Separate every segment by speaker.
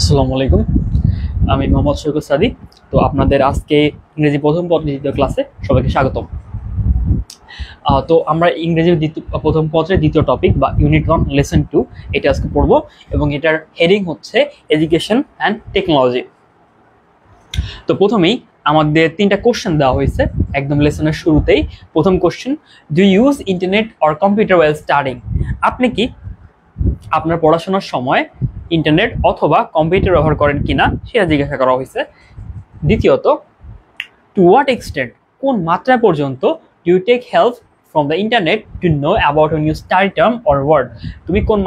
Speaker 1: আসসালামু আলাইকুম, আমি মোহাম্মদ শরীফুল সাদি। তো আপনাদের আজকে ইংরেজি প্রথম পত্রের দ্বিতীয় ক্লাসে সবাইকে স্বাগতম। তো আমরা ইংরেজি প্রথম পত্রের দ্বিতীয় টপিক বা ইউনিট 1 লেসন 2 এটা আজকে পড়ব এবং এটার হেডিং হচ্ছে এডুকেশন অ্যান্ড টেকনোলজি। তো প্রথমেই আমাদের 3টা কোশ্চেন দেওয়া হয়েছে একদম লেসনের শুরুতেই। প্রথম question, do you use internet or computer while studying? আপনি কি আপনার পড়াশোনার সময় ইন্টারনেট অথবা কম্পিউটার ব্যবহার করেন কিনা সেটা জিজ্ঞাসা করা হয়েছে। দ্বিতীয়ত, টু হোয়াট এক্সটেন্ট, কোন মাত্রা পর্যন্ত do you take help from the internet to know about new study term or word? তুমি কোন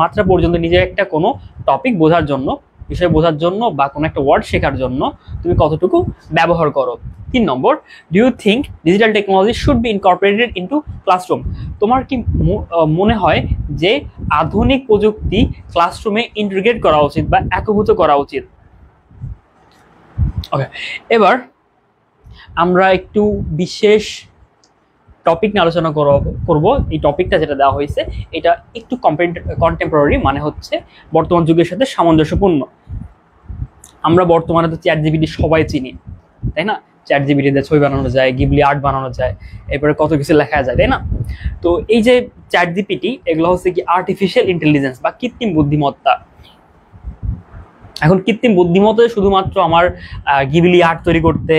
Speaker 1: মাত্রা পর্যন্ত নিজের একটা কোনো টপিক বোঝার জন্য, বিষয় বোঝার জন্য বা কোনো একটা ওয়ার্ড শেখার জন্য তুমি কতটুকু ব্যবহার করো। 3 নম্বর, do you think digital technology should be incorporated into classroom? তোমার কি মনে হয় যে আধুনিক প্রযুক্তি ক্লাসরুমে ইন্টিগ্রেট করা উচিত বা একীভূত করা উচিত? ওকে, এবার আমরা একটু বিশেষ টপিক নিয়ে আলোচনা করব। এই টপিকটা যেটা দেওয়া হয়েছে এটা একটু কন্টেম্পোরারি, মানে হচ্ছে বর্তমান যুগের সাথে সামঞ্জস্যপূর্ণ। আমরা বর্তমানে তো চ্যাট জিপিটি সবাই চিনি, তাই না? চ্যাট জিপিটিতে ছবি বানানো যায়, গিবলি আর্ট বানানো যায়, এরপরে কত কিছু লেখা যায়, তাই না? তো এই যে চ্যাট জিপিটি, এগুলো হচ্ছে কি আর্টিফিশিয়াল ইন্টেলিজেন্স বা কৃত্রিম বুদ্ধিমত্তা। এখন কৃত্রিম বুদ্ধিমত্তা শুধুমাত্র আমার গিবলি আর্ট তৈরি করতে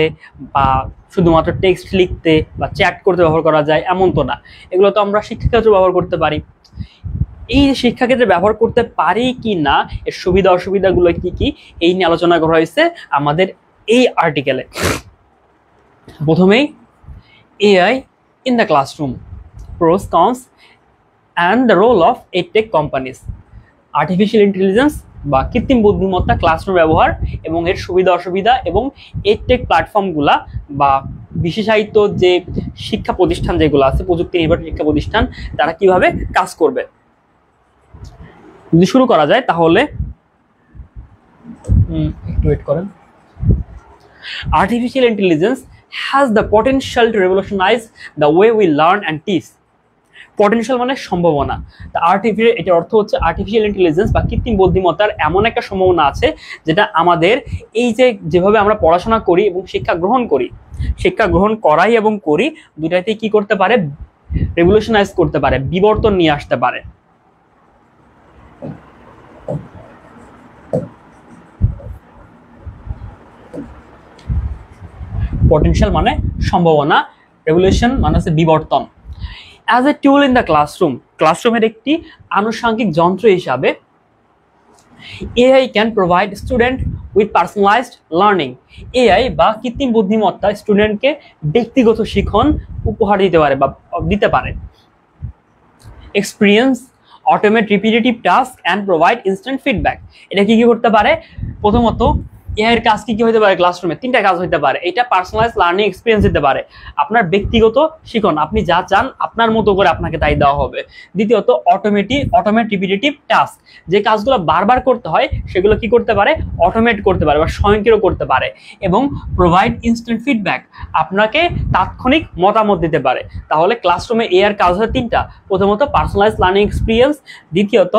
Speaker 1: বা শুধুমাত্র টেক্সট লিখতে বা চ্যাট করতে ব্যবহার করা যায় এমন তো না। এগুলো তো আমরা শিক্ষাক্ষেত্রে ব্যবহার করতে পারি। এই শিক্ষাক্ষেত্রে ব্যবহার করতে পারি কি না, এর সুবিধা অসুবিধাগুলো কি কি, এই নিয়ে আলোচনা করা হয়েছে আমাদের এই আর্টিকেলে। প্রথমেই AI in the classroom, pros cons and the role of edtech companies. Artificial intelligence বা কৃত্রিম বুদ্ধিমত্তা ক্লাসরুম ব্যবহার এবং এর সুবিধা অসুবিধা, এবং এডটেক প্ল্যাটফর্মগুলা বা বিশেষায়িত যে শিক্ষা প্রতিষ্ঠান যেগুলো আছে, প্রযুক্তি নির্ভর শিক্ষা প্রতিষ্ঠান, তারা কিভাবে কাজ করবে। যদি শুরু করা যায় তাহলে একটু ওয়েট করেন। Artificial intelligence has the potential to revolutionize the way we learn and teach. Potential মানে সম্ভাবনা। এটার অর্থ হচ্ছে আর্টিফিশিয়াল ইন্টেলিজেন্স বা কৃত্রিম বুদ্ধিমত্তার এমন একটা সম্ভাবনা আছে যেটা আমাদের এই যে যেভাবে আমরা পড়াশোনা করি এবং শিক্ষা গ্রহণ করাই এবং করি, দুটাতেই কি করতে পারে? রেভলিউশনাইজ করতে পারে, বিবর্তন নিয়ে আসতে পারে। পটেনশিয়াল মানে সম্ভাবনা, রেভলিউশন মানে হচ্ছে বিবর্তন। As a tool in the ক্লাসরুমের একটি আনুষঙ্গিক যন্ত্র হিসাবে AI can provide student with personalised learning. AI বা কৃত্রিম বুদ্ধিমত্তা স্টুডেন্টকে ব্যক্তিগত শিখন উপহার দিতে পারে বা দিতে পারে। Experience, automate repetitive task and provide instant feedback. এটা কি কি করতে পারে? প্রথমত এআই এর কাজ কি কি হতে পারে? ক্লাসরুমে 3টা কাজ হতে পারে। এটা পার্সোনালাইজ লার্নিং এক্সপিরিয়েন্স দিতে পারে, আপনার ব্যক্তিগত শিখন, আপনি যা চান আপনার মতো করে আপনাকে তাই দেওয়া হবে। দ্বিতীয়ত অটোমেট রিপিটেটিভ টাস্ক, যে কাজগুলো বারবার করতে হয় সেগুলো কি করতে পারে? অটোমেট করতে পারে বা স্বয়ংক্রিয় করতে পারে। এবং প্রোভাইড ইনস্ট্যান্ট ফিডব্যাক, আপনাকে তাৎক্ষণিক মতামত দিতে পারে। তাহলে ক্লাসরুমে এআই এর কাজ হয় 3টা। প্রথমত পার্সোনালাইজ লার্নিং এক্সপিরিয়েন্স, দ্বিতীয়ত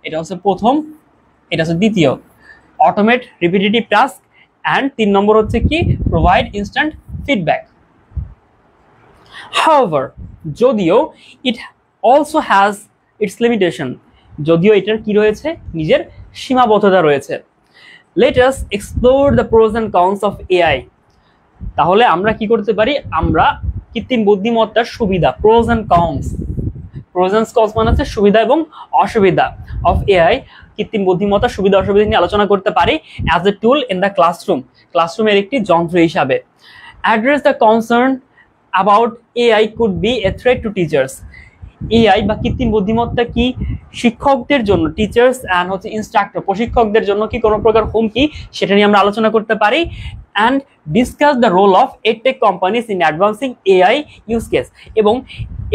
Speaker 1: এটা হচ্ছে প্রথম, এটা হচ্ছে দ্বিতীয় অটোমেট রিপিটেটিভ টাস্ক, অ্যান্ড 3 নম্বর হচ্ছে কি? Provide instant feedback. হাউএভার, যদিও it also has its limitation, যদিও এটার কি রয়েছে? নিজের সীমাবদ্ধতা রয়েছে। Let us explore the pros and cons of AI. তাহলে আমরা কি করতে পারি? আমরা কৃত্রিম বুদ্ধিমত্তার সুবিধা, pros and cons, pros and cons মানে হচ্ছে সুবিধা এবং অসুবিধা অফ এআই, কৃত্রিম বুদ্ধিমত্তার সুবিধা অসুবিধা নিয়ে আলোচনা করতে পারি as a tool in the classroom, ক্লাসরুমের একটি যন্ত্র হিসাবে। Address the concern about AI could B A threat two teachers. AI বা কৃত্রিম বুদ্ধিমত্তা কি শিক্ষকদের জন্য, টিচার্স অ্যান্ড হচ্ছে ইনস্ট্রাক্টর, প্রশিক্ষকদের জন্য কি কোনো প্রকার হুমকি, সেটা নিয়ে আমরা আলোচনা করতে পারি। And discuss the role of edtech companies in advancing AI use case, এবং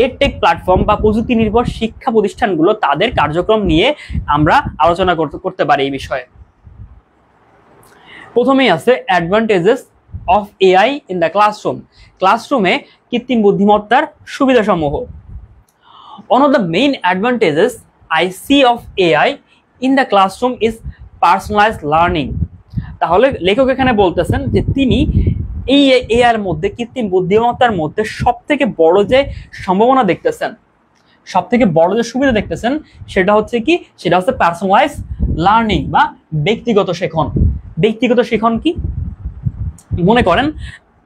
Speaker 1: এডটেক প্ল্যাটফর্ম বা প্রযুক্তি নির্ভর শিক্ষা প্রতিষ্ঠানগুলো তাদের কার্যক্রম নিয়ে আমরা আলোচনা করতে পারি এই বিষয়ে। প্রথমেই আছে advantages of AI in the classroom, ক্লাসরুমে কৃত্রিম বুদ্ধিমত্তার সুবিধাসমূহ। One of the main advantages I see of AI in the classroom is personalized learning. তাহলে লেখক এখানে বলতেছেন যে তিনি এই এআই এর মধ্যে, কৃত্রিম বুদ্ধিমত্তার মধ্যে সবথেকে বড় যে সম্ভাবনা দেখতেছেন, সবথেকে বড় যে সুবিধা দেখতেছেন, সেটা হচ্ছে কি? সেটা হচ্ছে পার্সোনালাইজ লার্নিং বা ব্যক্তিগত শিখন। ব্যক্তিগত শিখন কি? মনে করেন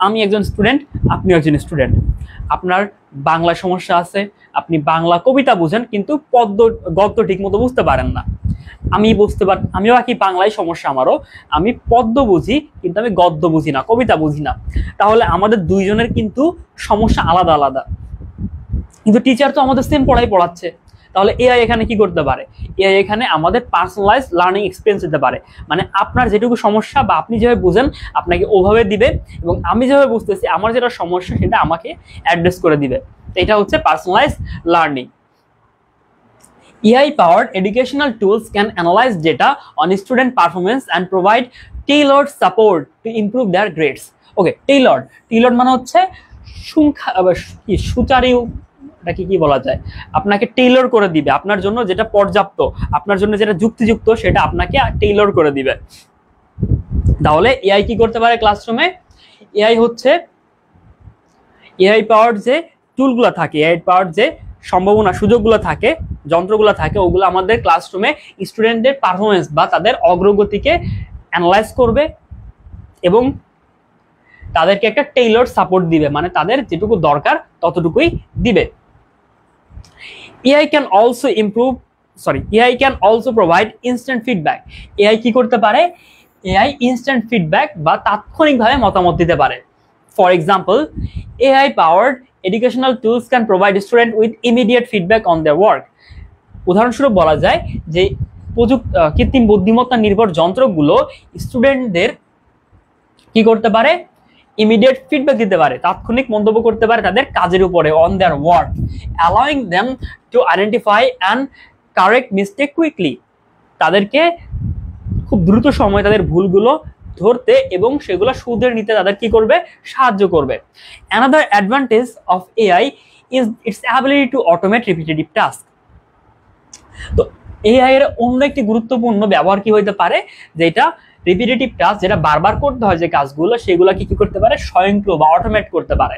Speaker 1: আমি একজন স্টুডেন্ট, আপনি একজন স্টুডেন্ট, আপনার বাংলা সমস্যা আছে, আপনি বাংলা কবিতা বুঝেন কিন্তু গদ্য ঠিক মতো বুঝতে পারেন না। আমিও কি বাংলায় সমস্যা আমারও, আমি পদ্য বুঝি কিন্তু আমি গদ্য বুঝি না, কবিতা বুঝি না। তাহলে আমাদের দুইজনের কিন্তু সমস্যা আলাদা আলাদা, কিন্তু টিচার তো আমাদের সেম পড়াচ্ছে। তাহলে এআই এখানে কি করতে পারে? এআই এখানে আমাদের পার্সোনালাইজ লার্নিং এক্সপিরিয়েন্স দিতে পারে, মানে আপনার যেটুকু সমস্যা বা আপনি যেভাবে বুঝেন আপনাকে ওভাবে দিবে, এবং আমি যেভাবে বুঝতেছি আমার যেটা সমস্যা সেটা আমাকে অ্যাড্রেস করে দিবে। এটা হচ্ছে personalize learning. AI powered educational tools can analyze data on student performance and provide tailored support to improve their grades. Okay, tailored মানে হচ্ছে সুচারু, এটাকে কি বলা যায়? আপনাকে টেইলর করে দিবে, আপনার জন্য যেটা পর্যাপ্ত, আপনার জন্য যেটা যুক্তিযুক্ত সেটা আপনাকে টেইলর করে দিবে। তাহলে এআই কি করতে পারে ক্লাসরুমে? এআই হচ্ছে এআই পাওয়ার যে টুলগুলো থাকে, এআই পাওয়ার যে সম্ভাবনা সুযোগগুলো থাকে, যন্ত্রগুলো থাকে, ওগুলো আমাদের ক্লাসরুমে স্টুডেন্টদের পারফরমেন্স বা তাদের অগ্রগতিকে অ্যানালাইজ করবে এবং তাদেরকে একটা টেইলর সাপোর্ট দিবে, মানে তাদের যেটুকু দরকার ততটুকুই দিবে। AI can also provide instant feedback. AI কি করতে পারে? AI instant feedback বা তাৎক্ষণিকভাবে মতামত দিতে পারে। For example, AI powered educational tools can provide students with immediate feedback on their work. উদাহরণস্বরূপ বলা যায় যে কৃত্রিম বুদ্ধিমত্তা নির্ভর যন্ত্রগুলো স্টুডেন্টদের কি করতে পারে? ইমিডিয়েট ফিডব্যাক দিতে পারে, তাৎক্ষণিক মন্তব্য করতে পারে তাদের কাজের উপরে, on their work, allowing them to identify and correct mistake quickly, তাদেরকে খুব দ্রুত সময়ে তাদের ভুলগুলো ধরতে এবং সেগুলো শুধরে নিতে তাদের কি করবে? সাহায্য করবে। Another advantage of AI is it's ability to automate repetitive task. তো এআই এর অন্য একটি গুরুত্বপূর্ণ ব্যবহার কি হইতে পারে? যেটা রিপিটেটিভ টাস্ক, যেটা বারবার করতে হয় যে কাজগুলো, সেগুলো কি করতে পারে? স্বয়ংক্রিয় বা অটোমেট করতে পারে।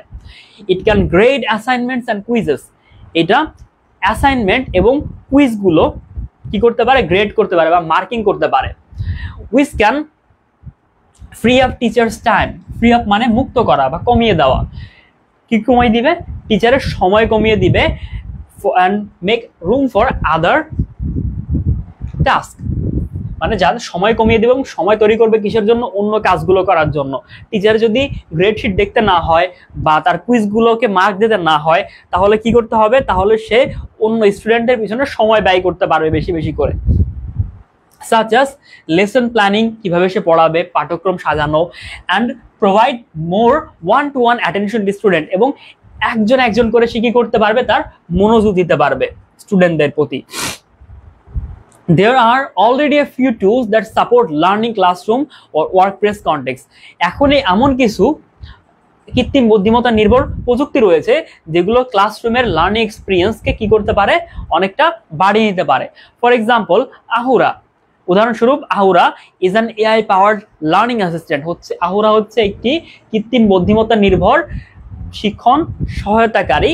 Speaker 1: It can grade assignments and quizzes, এটা অ্যাসাইনমেন্ট এবং কুইজগুলো কি করতে পারে? গ্রেড করতে পারে বা মার্কিং করতে পারে। Which can free up teachers time, free up মানে মুক্ত করা বা কমিয়ে দেওয়া, কি কমিয়ে দিবে? টিচারের সময় কমিয়ে দিবে, and make room for other task, মানে যাদের সময় কমিয়ে দেবে এবং সময় তৈরি করবে কিসের জন্য, অন্য কাজগুলো করার জন্য। টিচার যদি গ্রেড শিট দেখতে না হয় বা তার কুইজগুলোকে মার্ক দিতে না হয় তাহলে কি করতে হবে, তাহলে সে অন্য স্টুডেন্টের পিছনে সময় ব্যয় করতে পারবে বেশি বেশি করে। such as lesson planning, কিভাবে সে পড়াবে, পাঠ্যক্রম সাজানো, and provide more one-to-one attention to student, এবং একজন একজন করে সে কি করতে পারবে, তার মনোযোগ দিতে পারবে স্টুডেন্টদের প্রতি। There are already a few tools that support learning classroom or workplace context. এখন এমন কিছু কৃত্রিম বুদ্ধিমত্তা নির্ভর প্রযুক্তি রয়েছে যেগুলো ক্লাসরুমের লার্নিং এক্সপিরিয়েন্সকে কি করতে পারে, অনেকটা বাড়িয়ে নিতে পারে। ফর এক্সাম্পল আহুরা, উদাহরণস্বরূপ Ahura is an AI powered learning assistant. Ahura হচ্ছে একটি কৃত্রিম বুদ্ধিমত্তা নির্ভর শিক্ষণ সহায়তাকারী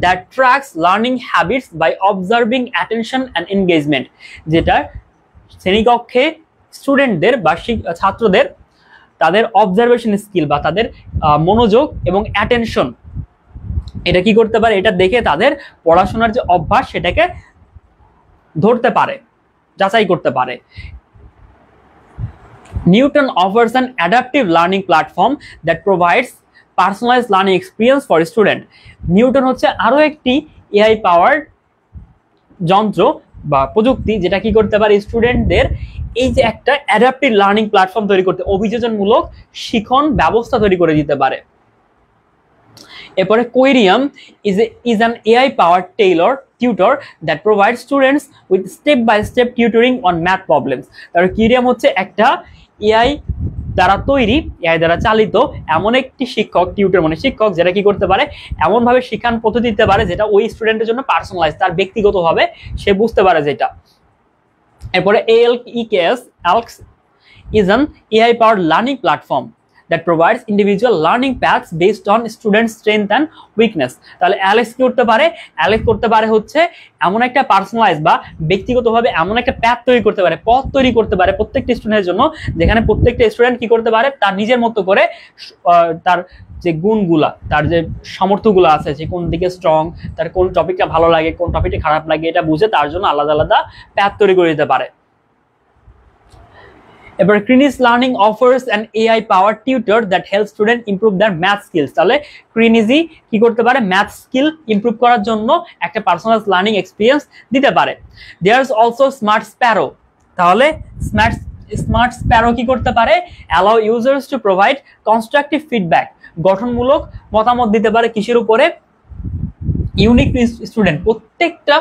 Speaker 1: that tracks learning habits by observing attention and engagement, যেটা শ্রেণীকক্ষে স্টুডেন্টদের বা ছাত্রদের তাদের অবজারভেশন স্কিল বা তাদের মনোযোগ এবং অ্যাটেনশন এটা কি করতে পারে, এটা দেখে তাদের পড়াশোনার যে অভ্যাস সেটাকে ধরতে পারে, যাচাই করতে পারে। Newton offers an adaptive learning platform that provides personalized learning experience for student. Newton হচ্ছে আরো একটি এআই পাওয়ার্ড যন্ত্র বা প্রযুক্তি যেটা কি করতে পারে, স্টুডেন্টদের এই যে একটা অ্যাডাপ্টিভ লার্নিং প্ল্যাটফর্ম তৈরি করতে, অভিযোজনমূলক শিক্ষণ ব্যবস্থা তৈরি করে দিতে পারে। এরপরে কোয়েরিয়াম is an AI powered tailor tutor that provides students with step by step tutoring on math problems. তাহলে কোয়েরিয়াম হচ্ছে একটা এআই দ্বারা তৈরি, এআই দ্বারা চালিত এমন একটি শিক্ষক, টিউটর মানে শিক্ষক, যেটা কি করতে পারে, এমন ভাবে শিক্ষান পদ্ধতি দিতে পারে যেটা ওই স্টুডেন্টের জন্য পার্সোনালাইজ, তার ব্যক্তিগতভাবে সে বুঝতে পারে যেটা। এরপরে ALEKS is an AI powered learning platform that provides individual learning paths based on student strength and weakness. তাহলে অ্যালেক্স কি করতে পারে, অ্যালেক্স করতে পারে হচ্ছে এমন একটা পার্সোনালাইজ বা ব্যক্তিগতভাবে এমন একটা প্যাথ তৈরি করতে পারে, পথ তৈরি করতে পারে প্রত্যেকটা স্টুডেন্টের জন্য, যেখানে প্রত্যেকটা স্টুডেন্ট কি করতে পারে, তার নিজের মতো করে তার যে গুণগুলা, তার যে সামর্থ্যগুলো আছে, যে কোন দিকে স্ট্রং, তার কোন টপিকটা ভালো লাগে, কোন টপিকটা খারাপ লাগে, এটা বুঝে তার জন্য আলাদা আলাদা প্যাথ তৈরি করে দিতে পারে। এবার Carnegie learning offers an AI powered tutor that help student improve their math skills. তাহলে ক্রিনিজি কি করতে পারে, ম্যাথ স্কিল ইমপ্রুভ করার জন্য একটা পার্সোনাল লার্নিং এক্সপিরিয়েন্স দিতে পারে। There is also smart sparrow. তাহলে স্মার্ট স্প্যারো কি করতে পারে, allow users to provide constructive feedback, গঠনমূলক মতামত দিতে পারে কিসের উপরে, ইউনিক টু স্টুডেন্ট, প্রত্যেকটা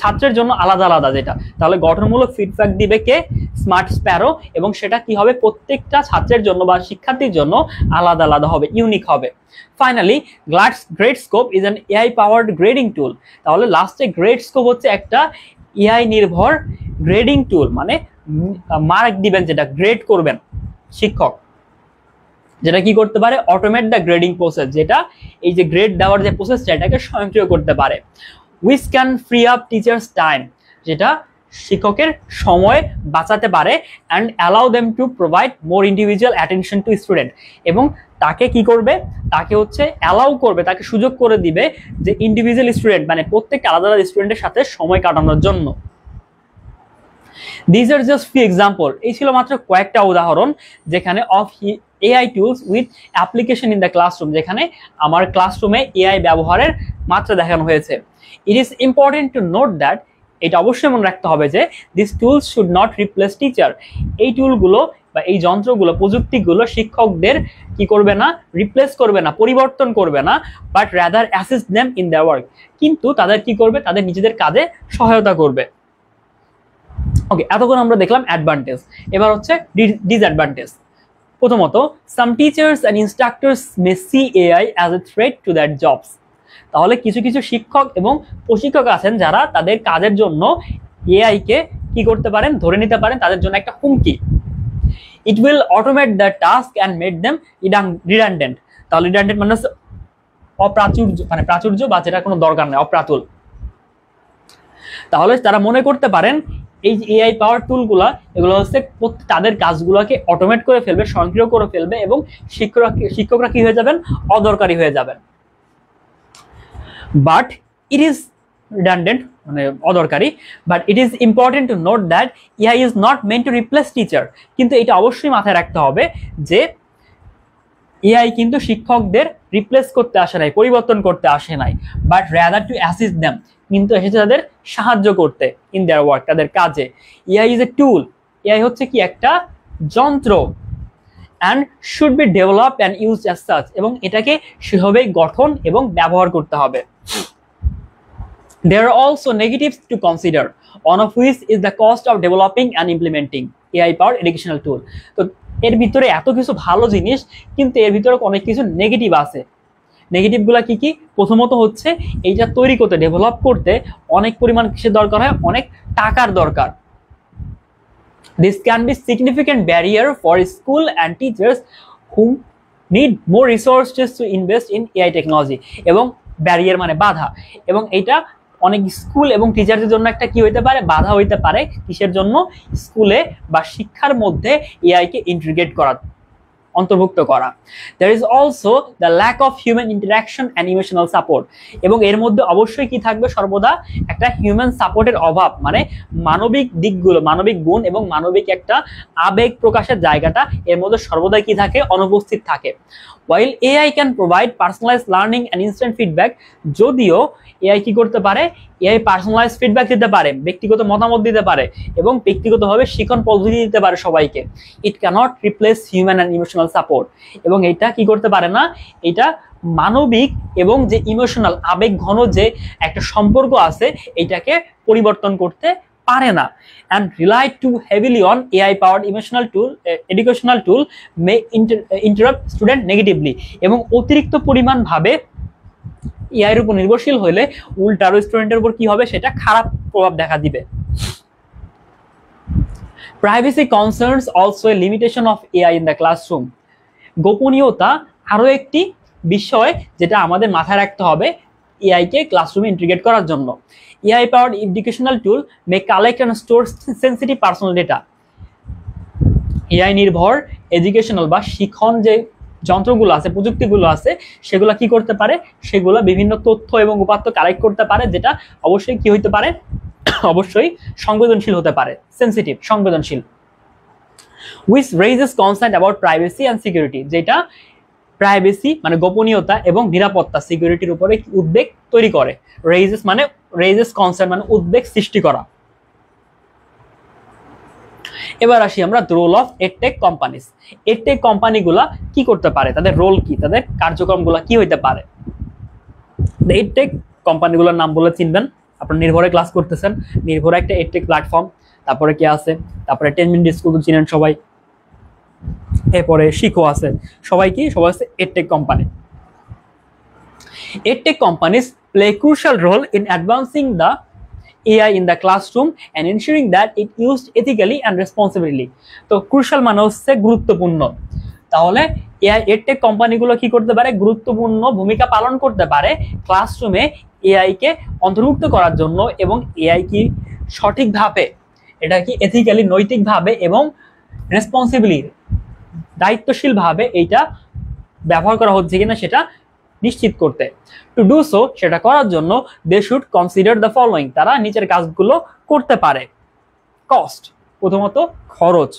Speaker 1: ছাত্রের জন্য আলাদা আলাদা যেটা। তাহলে গঠনমূলক ফিডব্যাক দিবে কে, স্মার্ট স্প্যারো, এবং সেটা কি হবে, প্রত্যেকটা ছাত্রের জন্য বা শিক্ষার্থীর জন্য আলাদা আলাদা হবে, ইউনিক হবে। Finally Gradescope is an AI powered grading tool. তাহলে লাস্টে গ্রেডস্কোপ হচ্ছে একটা এআই নির্ভর গ্রেডিং টুল, মানে মার্ক দিবেন, যেটা গ্রেড করবেন শিক্ষক, যেটা কি করতে পারে, অটোমেট দ্য গ্রেডিং প্রসেস, যেটা এই যে গ্রেড দেওয়ার যে প্রসেসটা এটাকে স্বয়ংক্রিয় করতে পারে। Which can free up teachers time, যেটা শিক্ষকের সময় বাঁচাতে পারে, and allow them to provide more individual attention to student, এবং তাকে কি করবে, তাকে হচ্ছে অ্যালাউ করবে, তাকে সুযোগ করে দিবে যে ইন্ডিভিজুয়াল স্টুডেন্ট মানে প্রত্যেকটা আলাদা আলাদা স্টুডেন্টের সাথে সময় কাটানোর জন্য। These are just few example. এই ছিল মাত্র কয়েকটা উদাহরণ যেখানে of AI tools with application in the classroom, যেখানে আমার ক্লাসরুমে AI ব্যবহারের মাত্রা দেখানো হয়েছে। It is important to note that, এটা অবশ্যই মনে রাখতে হবে যে these tools should not replace teacher. এই টুলগুলো বা এই যন্ত্রগুলো, প্রযুক্তিগুলো শিক্ষকদের কি করবে না, রিপ্লেস করবে না, পরিবর্তন করবে না, but rather assist them in their work, কিন্তু তাদের কি করবে, তাদের নিজেদের কাজে সহায়তা করবে। ওকে, এতক্ষণ আমরা দেখলাম অ্যাডভান্টেজ, এবার হচ্ছে ডিসঅ্যাডভান্টেজ। প্রথমত, some teachers and instructors may see AI as a threat to their jobs. তাহলে কিছু কিছু শিক্ষক এবং প্রশিক্ষক আছেন যারা তাদের কাজের জন্য এআই কে কি করতে পারেন, ধরে নিতে পারেন তাদের জন্য একটা হুমকি। It will automate the task and made them redundant. তাহলে রিডান্ডেন্ট মানে অপ্রাচুর্য, মানে প্রাচুর্য বা যেটা কোনো দরকার নেই, অপ্রাতুল। তাহলে তারা মনে করতে পারেন এই এআই পাওয়ার টুলগুলা এগুলো হচ্ছে তাদের কাজগুলোকে অটোমেট করে ফেলবে, স্বয়ংক্রিয় করে ফেলবে, এবং শিক্ষকরা কি হয়ে যাবেন, অদরকারি হয়ে যাবেন। বাট ইট ইজ রিডান্ডেন্ট মানে অদরকারি, but it is important to note that AI is not meant to replace teacher. কিন্তু এটা অবশ্যই মাথায় রাখতে হবে যে এআই কিন্তু শিক্ষকদের রিপ্লেস করতে আসে নাই, পরিবর্তন করতে আসে নাই, but rather two assist them, কিন্তু এসেছে তাদের সাহায্য করতে ইন দেয়ার ওয়ার্ক, তাদের কাজে। AI is a tool, AI হচ্ছে কি একটা যন্ত্র, and should be develop and use as such, এবং এটাকে সেভাবে গঠন এবং ব্যবহার করতে হবে। There are also negatives to consider, one of which is the cost of developing and implementing AI-powered educational tool. তো এর ভিতরে এত কিছু ভালো জিনিস, কিন্তু এর ভিতরে অনেক কিছু নেগেটিভ আছে। নেগেটিভগুলো কি কি? প্রথমত হচ্ছে এইটা তৈরি করতে, ডেভেলপ করতে অনেক পরিমাণ কিসের দরকার হয়? অনেক টাকার দরকার। This can be significant barrier for school and teachers who need more resources to invest in AI technology. এবং ব্যারিয়ার মানে বাধা, এবং এটা অনেক স্কুল এবং টিচারদের জন্য একটা কি হইতে পারে? বাধা হইতে পারে। কিসের জন্য? স্কুলে বা শিক্ষার মধ্যে এআই কে ইন্টিগ্রেট করা, অন্তর্ভুক্ত করা। There is also the lack of human interaction and emotional support, এবং এর মধ্যে অবশ্যই কি থাকবে? সর্বদা একটা হিউম্যান সাপোর্টের অভাব, মানে মানবিক দিকগুলো, মানবিক গুণ এবং মানবিক একটা আবেগ প্রকাশের জায়গাটা এর মধ্যে সর্বদা কি থাকে? অনুপস্থিত থাকে। While AI can provide personalized learning and instant feedback, যদিও এআই কি করতে পারে? এআই পার্সোনালাইজ ফিডব্যাক দিতে পারে, ব্যক্তিগত মতামত দিতে পারে এবং ব্যক্তিগতভাবে শিক্ষণ পদ্ধতি দিতে পারে সবাইকে। It cannot replace human and emotional support, এবং এটা কি করতে পারে না? এটা মানবিক এবং যে ইমোশনাল আবেগ ঘন যে একটা সম্পর্ক আছে এটাকে পরিবর্তন করতে পারে না। and rely too heavily on AI powered educational tool may interrupt student negatively, এবং অতিরিক্ত পরিমাণ ভাবে এআই এর উপর নির্ভরশীল হলে উল্টা আরো স্টুডেন্টের উপর কি হবে? সেটা খারাপ প্রভাব দেখা দিবে। Privacy concerns also a limitation of AI in the classroom. গোপনীয়তা আরো একটি বিষয় যেটা আমাদের মাথায় রাখতে হবে এআই কে ক্লাসরুমে ইন্টিগ্রেট করার জন্য। AI powered educational tool may collect and store sensitive personal data. AI নির্ভর এডুকেশনাল বা শিক্ষণ যে যন্ত্রগুলো আছে, প্রযুক্তিগুলো আছে, সেগুলো কি করতে পারে? সেগুলো বিভিন্ন তথ্য এবং উপাত্ত কালেক্ট করতে পারে, যেটা অবশ্যই কি হইতে পারে? অবশ্যই সংবেদনশীল হতে পারে, সেন্সিটিভ, সংবেদনশীল। which raises concern about privacy and security, যেটা প্রাইভেসি মানে গোপনীয়তা এবং নিরাপত্তা, সিকিউরিটির উপরে উদ্বেগ তৈরি করে। raises concern মানে উদ্বেগ সৃষ্টি করা। এবার আসি আমরা role of edtech companies. Edtech কোম্পানিগুলা কি করতে পারে? তাদের রোল কি? তাদের কার্যক্রমগুলো কি হইতে পারে? এডটেক কোম্পানিগুলোর নাম বলে চিনবেন। আপনারা নির্ভরে ক্লাস করতেছেন, নির্ভরে একটা এডটেক প্ল্যাটফর্ম। তারপরে কি আছে? তারপরে 10 মিনিট স্কুল তো চিনেন সবাই, এরপরে শিখো আছে। সবাই কি? সবাই আছে edtech company. Edtech companies play a crucial role in advancing the AI in the classroom and ensuring that it used ethically and responsibly. তো ক্রুশাল মানে হচ্ছে গুরুত্বপূর্ণ। তাহলে এআই এডটেক কোম্পানিগুলো কি করতে পারে? গুরুত্বপূর্ণ ভূমিকা পালন করতে পারে ক্লাসরুমে এআই কে অন্তর্ভুক্ত করার জন্য, এবং এআই কি সঠিকভাবে, এটা কি এথিক্যালি, নৈতিকভাবে এবং রেসপন্সিবলি, দায়িত্বশীলভাবে এইটা ব্যবহার করা হচ্ছে কিনা সেটা নিশ্চিত করতে। টু ডু সো, সেটা করার জন্য they should consider the following, তারা নিচের কাজগুলো করতে পারে। কস্ট, প্রথমত খরচ।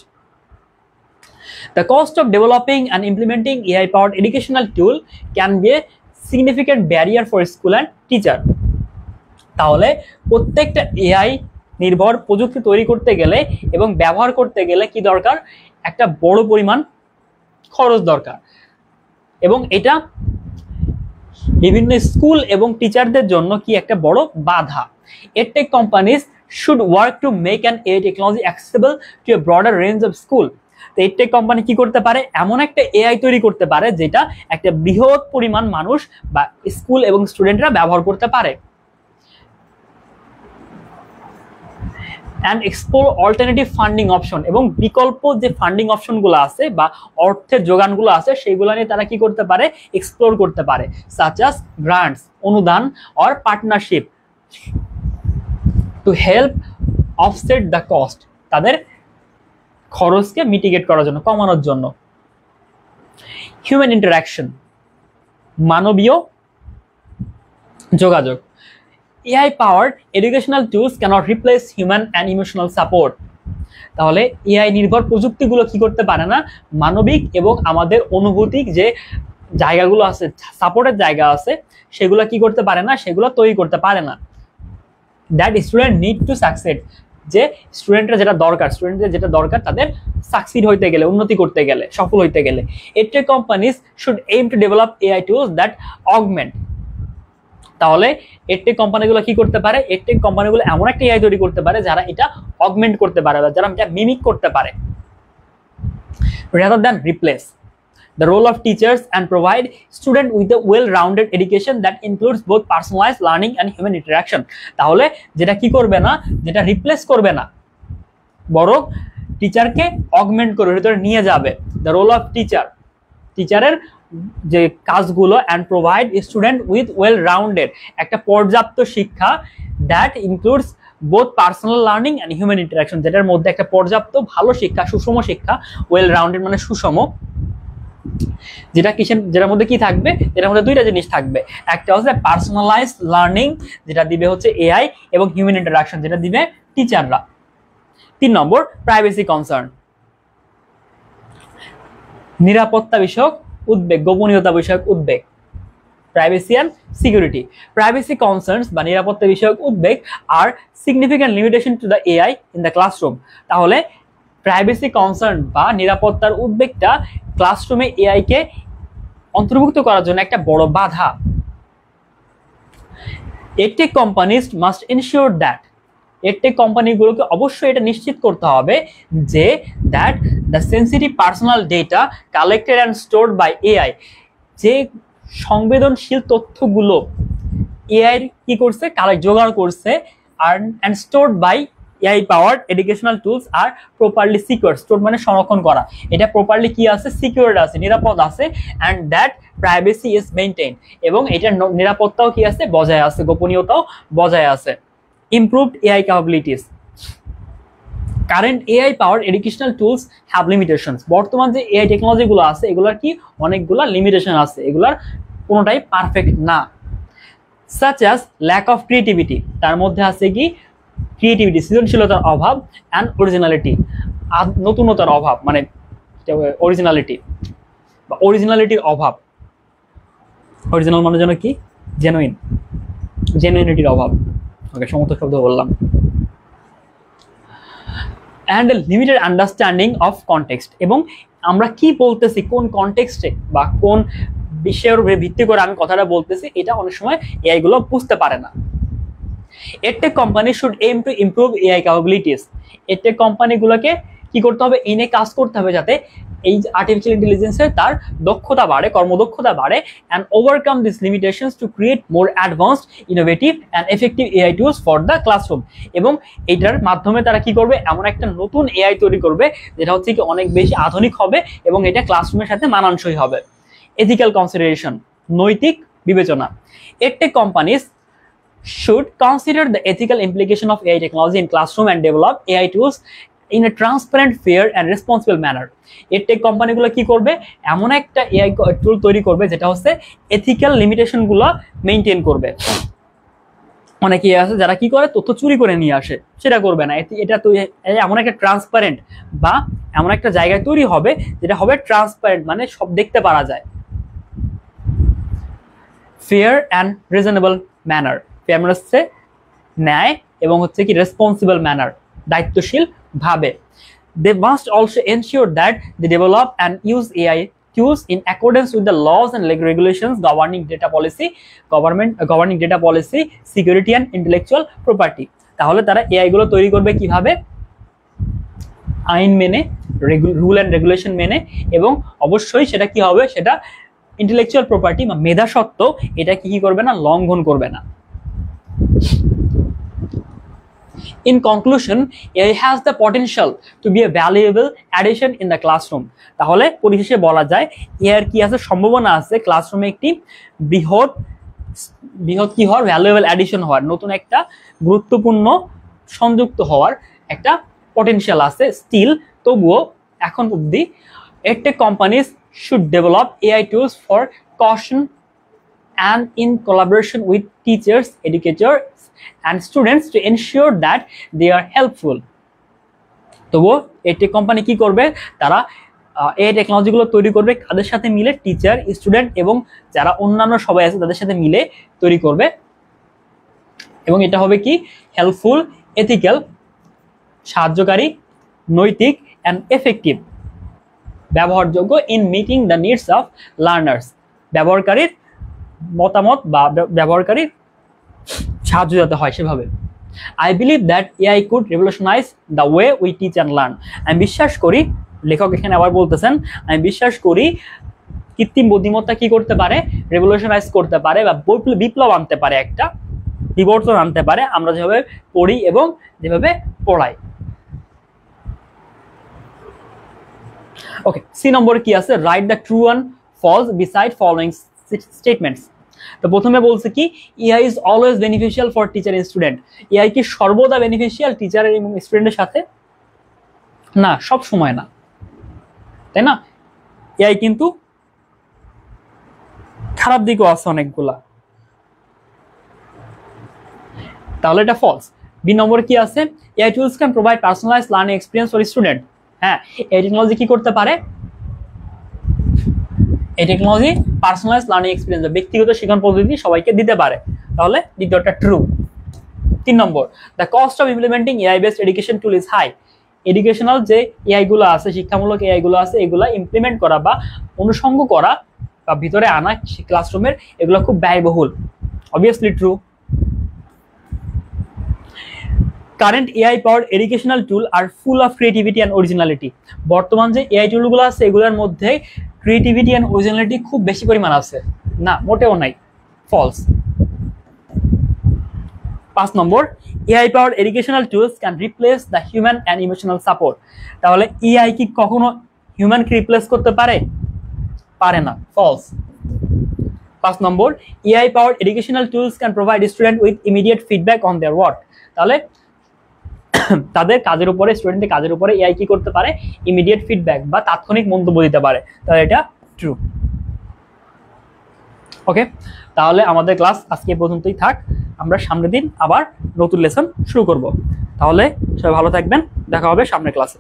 Speaker 1: The cost of developing and implementing AI-powered educational tool can be a significant barrier for school and teacher. তাহলে প্রত্যেকটা এআই নির্ভর প্রযুক্তি তৈরি করতে গেলে এবং ব্যবহার করতে গেলে কি দরকার? একটা বড় পরিমাণ খরচ দরকার, এবং এটা বিভিন্ন স্কুল এবং টিচারদের জন্য কি একটা বড় বাধা। Edtech companies should work to make an AI technology accessible to a broader range of school. তো এডটেক কোম্পানি কি করতে পারে? এমন একটা এআই তৈরি করতে পারে যেটা একটা বৃহৎ পরিমাণ মানুষ বা স্কুল এবং স্টুডেন্টরা ব্যবহার করতে পারে। and explore alternative funding option, এবং বিকল্প যে ফান্ডিং অপশনগুলো আছে বা অর্থের যোগানগুলো আছে সেগুলো নিয়ে তারা কি করতে পারে? এক্সপ্লোর করতে পারে, such as grants, অনুদান or partnership to help offset the cost, তাদের খরচকে মিটিগেট করার জন্য, কমানোর জন্য। হিউম্যান ইন্টারাকশন, মানবীয় যোগাযোগ। AI powered educational tools cannot replace human and emotional support. তাহলে এআই নির্ভর প্রযুক্তিগুলো কি করতে পারে না, মানবিক এবং আমাদের অনুভূতিক যে জায়গাগুলো আছে, সাপোর্টের জায়গা আছে, সেগুলো কি করতে পারে না, সেগুলো তৈরি করতে পারে না। That student need to succeed, যে স্টুডেন্টরা যেটা দরকার তাদের সাকসিড হইতে গেলে, উন্নতি করতে গেলে, সফল হইতে গেলে। Edtech companies should aim to develop AI tools that augment. তাহলে এডটেক কোম্পানিগুলো কি করতে পারে, এডটেক কোম্পানিগুলো এমন একটা এআই তৈরি করতে পারে যারা এটা অগমেন্ট করতে পারে বা যারা এটা মিমিক করতে পারে, rather than replace the role of teachers and provide student with a well-rounded education that includes both personalized learning and human interaction. তাহলে যেটা কি করবে না, যেটা রিপ্লেস করবে না, বরং টিচারকে অগমেন্ট করে ভিতরে নিয়ে যাবে। দ্য রোল অফ টিচারের যে কাজগুলো, and provide student with well rounded, একটা পর্যাপ্ত শিক্ষা, that includes both personal learning and human interaction, যেটার মধ্যে একটা পর্যাপ্ত ভালো শিক্ষা, সুষম শিক্ষা, ওয়েল রাউন্ডেড মানে সুষম, যেটার মধ্যে কি থাকবে, এটার মধ্যে দুইটা জিনিস থাকবে, একটা হচ্ছে পার্সোনালাইজড লার্নিং যেটা দিবে হচ্ছে এআই, এবং হিউম্যান ইন্টারাকশন যেটা দিবে টিচাররা। 3 নম্বর, প্রাইভেসি কনসার্ন, নিরাপত্তা বিষয়ক উদ্বেগ, গোপনীয়তা বিষয়ক উদ্বেগ। Privacy and security, privacy concerns বা নিরাপত্তা বিষয়ক উদ্বেগ আর significant limitation to the AI in the classroom. তাহলে প্রাইভেসি কনসার্ন বা নিরাপত্তার উদ্বেগটা ক্লাসরুমে এআই কে অন্তর্ভুক্ত করার জন্য একটা বড় বাধা। Edtech companies must ensure that, edtech কোম্পানিগুলোকে অবশ্যই এটা নিশ্চিত করতে হবে যে that the sensitive personal data collected and stored by AI, যে সংবেদনশীল তথ্যগুলো এআই কি করছে, জোগাড় করছে, and stored by AI powered educational tools are properly secured. Stored মানে সংরক্ষণ করা, এটা প্রপারলি কি আছে, সিকিউরড আছে, নিরাপদ আছে, and that privacy is maintained, এবং এটার নিরাপত্তাও কি আছে, বজায় আছে, গোপনীয়তাও বজায় আছে। Improved AI capabilities, current AI powered educational tools have limitations. বর্তমান যে এআই টেকনোলজি গুলো আছে এগুলোর কি অনেকগুলা লিমিটেশন আছে, এগুলার কোনোটাই পারফেক্ট না। such as lack of creativity, তার মধ্যে আছে কি ক্রিয়েটিভিটি, সৃজনশীলতার অভাব, অ্যান্ড অরিজিনালিটি, নতুনতার অভাব, মানে অরিজিনালিটি বা অরিজিনালিটির অভাব। অরিজিনাল মানে যেন কি, জেনুইনিটির অভাব। ওকে, সমস্ত শব্দ বললাম। And limited understanding of context, এবং আমরা কি বলতেছি, কোন কনটেক্সটে বা কোন বিষয়ের উপরে ভিত্তি করে আমি কথাটা বলতেছি, এটা অনেক সময় এআই গুলো বুঝতে পারে না। Edtech company should aim to improve AI capabilities, edtech কোম্পানিগুলোকে কি করতে হবে, এই নিয়ে কাজ করতে হবে যাতে এই আর্টিফিশিয়াল ইন্টেলিজেন্সের তার দক্ষতা বাড়ে, কর্মদক্ষতা বাড়ে, and overcome this limitations to create more advanced, innovative and effective AI tools for the classroom. এবং এইটার মাধ্যমে তারা কি করবে, এমন একটা নতুন এআই তৈরি করবে যেটা হচ্ছে কি অনেক বেশি আধুনিক হবে এবং এটা ক্লাসরুমের সাথে মানানসই হবে। এথিক্যাল কনসিডারেশন, নৈতিক বিবেচনা, edtech companies should consider the ethical implication of AI technology in classroom and develop AI tools in a transparent, fair and responsible manner. Edtech কোম্পানিগুলো কি করবে, এমন একটা এআই টুল তৈরি করবে যেটা হচ্ছে এথিক্যাল লিমিটেশন গুলো মেইনটেইন করবে। অনেকে আছে যারা কি করে, তথ্য চুরি করে নিয়ে আসে, সেটা করবে না। এটা তো এমন একটা ট্রান্সপারেন্ট বা এমন একটা জায়গায় তৈরি হবে যেটা হবে ট্রান্সপারেন্ট, মানে সব দেখতে পারা যায়। Fair and reasonable manner, fair মানে হচ্ছে ন্যায় এবং হচ্ছে কি রেসপন্সিবল ম্যানার, দায়িত্বশীল ভাবে। They must also ensure that they develop and use AI tools in accordance with the laws and regulations governing data policy, security and intellectual property. তাহলে তারা এআই গুলো তৈরি করবে কিভাবে, আইন মেনে, রুল এন্ড রেগুলেশন মেনে, এবং অবশ্যই সেটা কি হবে, সেটা ইন্টেলেকচুয়াল প্রপার্টি বা মেধাস্বত্ব, এটা কি করবে না, লঙ্ঘন করবে না। In conclusion, AI has the potential to be a valuable addition in the classroom. তাহলে পরিশেষে বলা যায় এর কি আছে, সম্ভাবনা আছে ক্লাসরুমে একটি বৃহৎ কি হওয়ার, ভ্যালুয়েবল অ্যাডিশন হওয়ার, নতুন একটা গুরুত্বপূর্ণ সংযুক্ত হওয়ার একটা পটেনশিয়াল আছে। স্টিল, তবুও এখন অবধি edtech companies should develop AI tools for caution and in collaboration with teachers, educators and students to ensure that they are helpful. তবুও এই টেক কোম্পানি কি করবে, তারা এই টেকনোলজিগুলো তৈরি করবে কাদের সাথে মিলে, টিচার, স্টুডেন্ট এবং যারা অন্যান্য সবাই আছে তাদের সাথে মিলে তৈরি করবে। এবং এটা হবে কি হেল্পফুল, এথিক্যাল, সাহায্যকারী, নৈতিক অ্যান্ড এফেক্টিভ, ব্যবহারযোগ্য, in meeting the needs of learners, ব্যবহারকারীর মতামত বা ব্যবহারকারীর সাহায্য যাতে হয় সেভাবে। I believe that AI could revolutionize the way we teach and learn. আমি বিশ্বাস করি, লেখক এখানে আবার বলতেছেন, আমি বিশ্বাস করি কৃত্রিম বুদ্ধিমত্তা কি করতে পারে, রেভলিউশনাইজ করতে পারে বা বিপ্লব আনতে পারে, একটা বিবর্তন আনতে পারে আমরা যেভাবে পড়ি এবং যেভাবে পড়াই। ওকে, সি নম্বরে কি আছে, write the true and false beside following statements. তো প্রথমে বলছে কি AI is always beneficial for teacher and student. AI কি সর্বদা বেনিফিশিয়াল টিচারের এবং স্টুডেন্টের সাথে? না, সব সময় না, তাই না? এআই কিন্তু খারাপ দিকও আছে অনেকগুলা, তাহলে এটা ফলস। বি নম্বর কি আছে, AI tools can provide personalize learning experience for student. হ্যাঁ, এই টেকনোলজি কি করতে পারে, এই টেকনোলজি পার্সোনালাইজ লার্নিং এক্সপিরিয়েন্স, ব্যক্তিগত শিক্ষণ পদ্ধতি সবাইকে দিতে পারে, তাহলে দ্বিতীয়টা ট্রু। 3 নম্বর, the cost of implementing AI based education tool is high. Educational যে এআই গুলো আছে, শিক্ষামূলক এআই গুলো আছে, এগুলা ইমপ্লিমেন্ট করা বা অনুষঙ্গ করা বা ভিতরে আনা ক্লাসরুমের, এগুলো খুব ব্যয়বহুল। Obviously true. Current AI powered educational tool are full of creativity and originality. বর্তমান যে এআই টুলগুলো আছে এগুলোর মধ্যে ক্রিয়েটিভিটি অ্যান্ড অরিজিনালিটি খুব বেশি পরিমাণ আছে? না, মোটেও নাই, ফলস। 5 নম্বর, AI powered educational tools can replace the human and emotional support. তাহলে এআই কি কখনো হিউম্যানকে রিপ্লেস করতে পারে? পারে না, ফলস। 5 নম্বর, AI powered educational tools can provide student with immediate feedback on their work. তাহলে তাদের কাজের উপরে, স্টুডেন্টের কাজের উপরে এআই কি করতে পারে, ইমিডিয়েট ফিডব্যাক বা তাৎক্ষণিক মন্তব্য দিতে পারে, তাহলে এটা ট্রু। ওকে, তাহলে আমাদের ক্লাস আজকে পর্যন্তই থাক, আমরা সামনের দিন আবার নতুন লেসন শুরু করব। তাহলে সবাই ভালো থাকবেন, দেখা হবে সামনের ক্লাসে।